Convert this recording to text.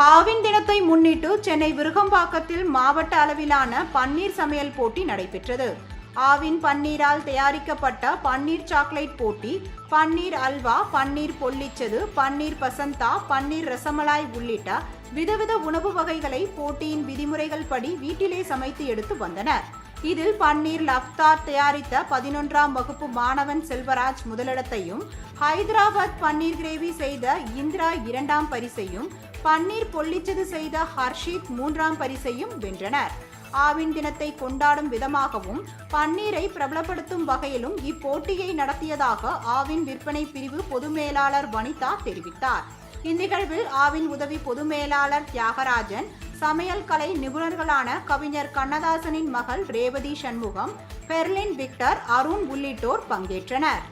ஆவின் தினத்தை முன்னிட்டு சென்னை விருகம்பாக்கத்தில் மாவட்ட அளவிலான பன்னீர் சமையல் போட்டி நடைபெற்றது. ஆவின் பன்னீரால் தயாரிக்கப்பட்ட பன்னீர் சாக்லேட் போட்டி, பன்னீர் அல்வா, பன்னீர் பொல்லிச்சது, பன்னீர் பசந்தா, பன்னீர் ரசமலாய் உள்ளிட்ட விதவித உணவு வகைகளை போட்டியின் விதிமுறைகள் படி வீட்டிலே சமைத்து எடுத்து வந்தனர். இதில் பன்னீர் லப்தார் தயாரித்த 11ஆம் வகுப்பு மாணவன் செல்வராஜ் முதலிடத்தையும், ஹைதராபாத் பன்னீர் கிரேவி செய்த இந்திரா 2ஆம் பரிசையும், பன்னீர் பொல்லிச்சது செய்த ஹர்ஷித் 3ஆம் பரிசையும் வென்றனர். ஆவின் தினத்தை கொண்டாடும் விதமாகவும் பன்னீரை பிரபலப்படுத்தும் வகையிலும் இப்போட்டியை நடத்தியதாக ஆவின் விற்பனை பிரிவு பொது மேலாளர் வனிதா தெரிவித்தார். இந்நிகழ்வில் ஆவின் உதவி பொது மேலாளர் தியாகராஜன், சமையல் கலை நிபுணர்களான கவிஞர் கண்ணதாசனின் மகள் ரேவதி சண்முகம், பெர்லின் விக்டர், அருண் உள்ளிட்டோர் பங்கேற்றனர்.